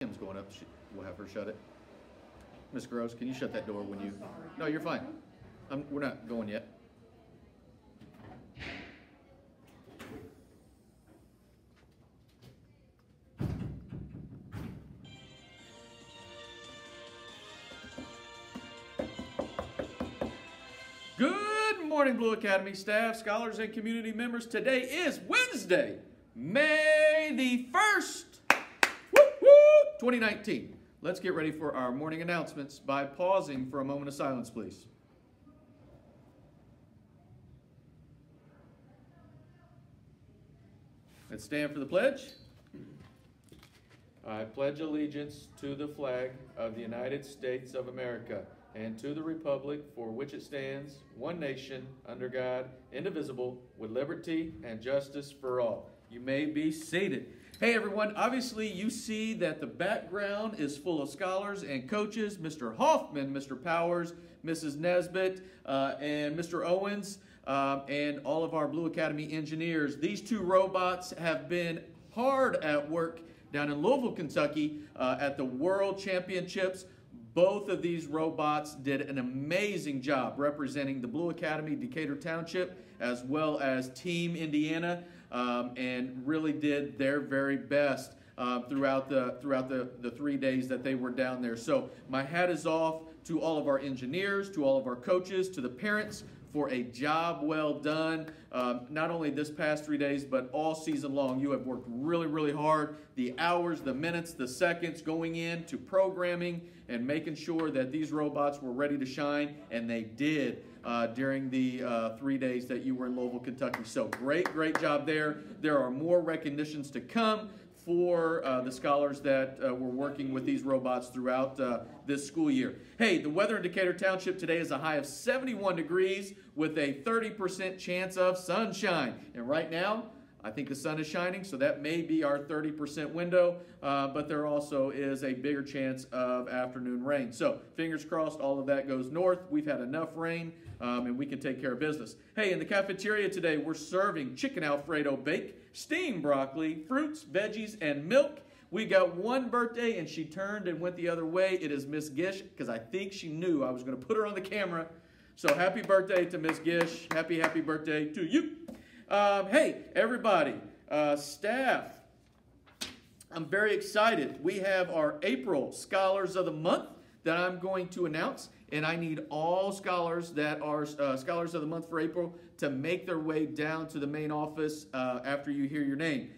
Kim's going up. We'll have her shut it. Miss Gross, can you shut that door when you... No, you're fine. We're not going yet. Good morning, Blue Academy staff, scholars, and community members. Today is Wednesday, May the 1st, 2019. Let's get ready for our morning announcements by pausing for a moment of silence, please. Let's stand for the pledge. I pledge allegiance to the flag of the United States of America and to the republic for which it stands, one nation, under God, indivisible, with liberty and justice for all. You may be seated. Hey everyone, obviously you see that the background is full of scholars and coaches. Mr. Hoffman, Mr. Powers, Mrs. Nesbitt, and Mr. Owens, and all of our Blue Academy engineers. These two robots have been hard at work down in Louisville, Kentucky at the World Championships. Both of these robots did an amazing job representing the Blue Academy, Decatur Township, as well as Team Indiana, and really did their very best throughout the 3 days that they were down there. So my hat is off to all of our engineers, to all of our coaches, to the parents for a job well done, not only this past 3 days, but all season long. You have worked really, really hard. The hours, the minutes, the seconds going into programming and making sure that these robots were ready to shine, and they did during the 3 days that you were in Louisville, Kentucky. So great job there. There are more recognitions to come for the scholars that were working with these robots throughout this school year. Hey, the weather in Decatur Township today is a high of 71 degrees with a 30% chance of sunshine. And right now, I think the sun is shining, so that may be our 30% window, but there also is a bigger chance of afternoon rain. So fingers crossed all of that goes north. We've had enough rain, and we can take care of business. Hey, in the cafeteria today, we're serving chicken Alfredo bake, steamed broccoli, fruits, veggies, and milk. We got one birthday, and she turned and went the other way. It is Miss Gish, because I think she knew I was going to put her on the camera. So happy birthday to Miss Gish. Happy birthday to you. Hey, everybody, staff, I'm very excited. We have our April Scholars of the Month that I'm going to announce, and I need all scholars that are Scholars of the Month for April to make their way down to the main office after you hear your name.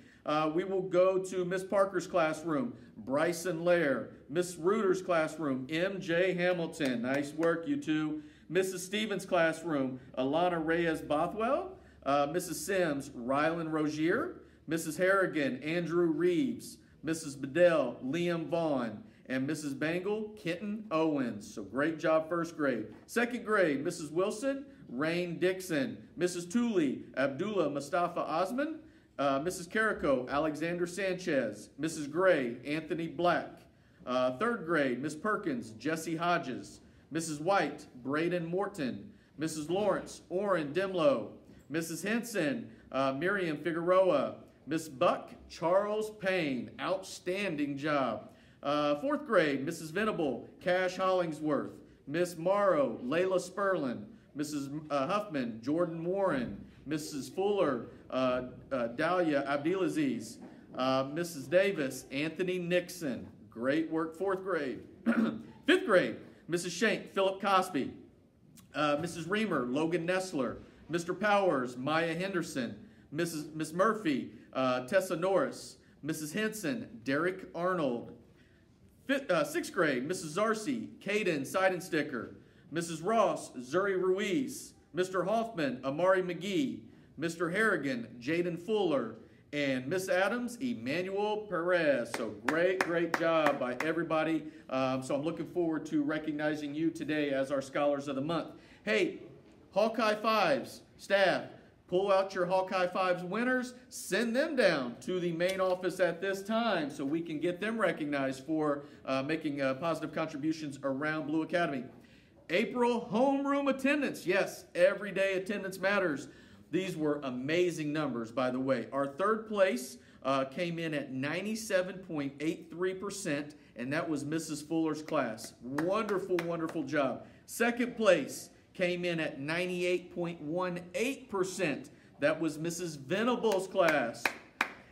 We will go to Miss Parker's classroom, Bryson Lair, Miss Reuter's classroom, M.J. Hamilton. Nice work, you two. Mrs. Stevens' classroom, Alana Reyes-Bothwell. Mrs. Sims, Rylan Rogier, Mrs. Harrigan, Andrew Reeves, Mrs. Bedell, Liam Vaughn, and Mrs. Bangle, Kenton Owens. So great job, first grade. Second grade, Mrs. Wilson, Rain Dixon, Mrs. Tooley, Abdullah Mustafa Osman, Mrs. Carrico, Alexander Sanchez, Mrs. Gray, Anthony Black. Third grade, Miss Perkins, Jesse Hodges, Mrs. White, Braden Morton, Mrs. Lawrence, Orrin Demlow, Mrs. Henson, Miriam Figueroa, Miss Buck, Charles Payne. Outstanding job. Fourth grade, Mrs. Venable, Cash Hollingsworth, Miss Morrow, Layla Sperlin, Mrs. Huffman, Jordan Warren, Mrs. Fuller, Dahlia Abdelaziz, Mrs. Davis, Anthony Nixon. Great work, fourth grade. Fifth grade, Mrs. Shank, Philip Cosby, Mrs. Reamer, Logan Nestler, Mr. Powers, Maya Henderson, Miss Murphy, Tessa Norris, Mrs. Henson, Derek Arnold. Sixth grade, Mrs. Zarcy, Caden Seidensticker, Mrs. Ross, Zuri Ruiz, Mr. Hoffman, Amari McGee, Mr. Harrigan, Jaden Fuller, and Miss Adams, Emmanuel Perez. So great job by everybody. So I'm looking forward to recognizing you today as our Scholars of the Month. Hey, Hawkeye Fives, staff, pull out your Hawkeye Fives winners, send them down to the main office at this time so we can get them recognized for making positive contributions around Blue Academy. April homeroom attendance. Yes, everyday attendance matters. These were amazing numbers, by the way. Our third place came in at 97.83%, and that was Mrs. Fuller's class. Wonderful, wonderful job. Second place came in at 98.18%. That was Mrs. Venable's class.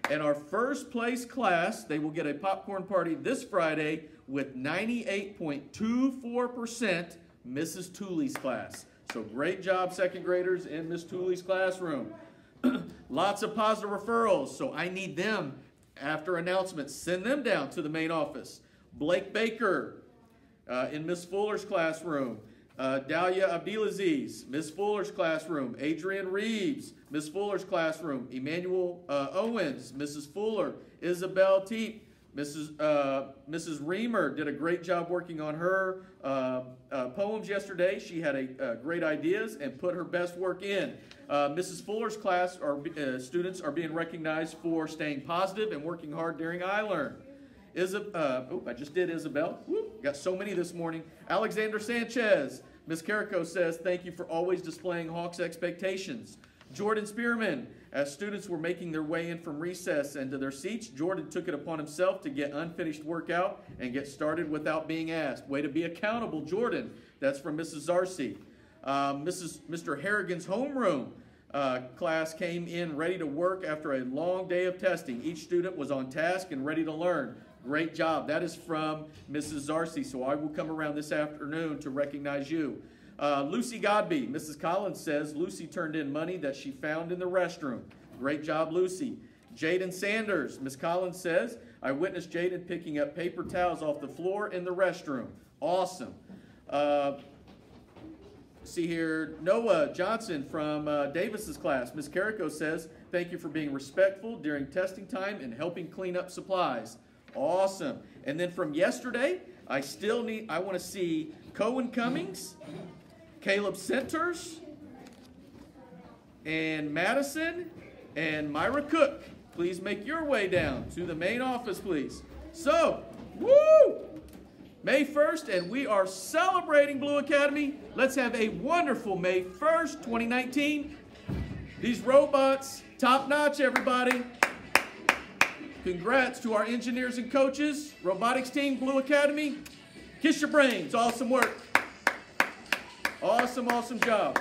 And our first place class, they will get a popcorn party this Friday with 98.24%, Mrs. Tooley's class. So great job, second graders, in Miss Tooley's classroom. Lots of positive referrals, so I need them after announcements. Send them down to the main office. Blake Baker in Miss Fuller's classroom. Dahlia Abdelaziz, Miss Fuller's classroom. Adrian Reeves, Miss Fuller's classroom. Emmanuel Owens, Mrs. Fuller. Isabel Teep, Mrs. Reamer did a great job working on her poems yesterday. She had great ideas and put her best work in. Mrs. Fuller's class students are being recognized for staying positive and working hard during iLearn. I just did Isabel. Woo, got so many this morning. Alexander Sanchez. Miss Carrico says, thank you for always displaying Hawks' expectations. Jordan Spearman, as students were making their way in from recess and to their seats, Jordan took it upon himself to get unfinished work out and get started without being asked. Way to be accountable, Jordan. That's from Mrs. Zarcy. Mr. Harrigan's homeroom class came in ready to work after a long day of testing. Each student was on task and ready to learn. Great job. That is from Mrs. Zarcy, so I will come around this afternoon to recognize you. Lucy Godby, Mrs. Collins says, Lucy turned in money that she found in the restroom. Great job, Lucy. Jaden Sanders, Miss Collins says, I witnessed Jaden picking up paper towels off the floor in the restroom. Awesome. See here, Noah Johnson from Davis's class. Miss Carrico says, thank you for being respectful during testing time and helping clean up supplies. Awesome. And then from yesterday, I want to see Cohen Cummings, Caleb Centers, and Madison, and Myra Cook. Please make your way down to the main office, please. So, woo! May 1st, and we are celebrating Blue Academy. Let's have a wonderful May 1st, 2019. These robots, top-notch, everybody. Congrats to our engineers and coaches, robotics team, Blue Academy. Kiss your brains. Awesome work. Awesome, awesome job.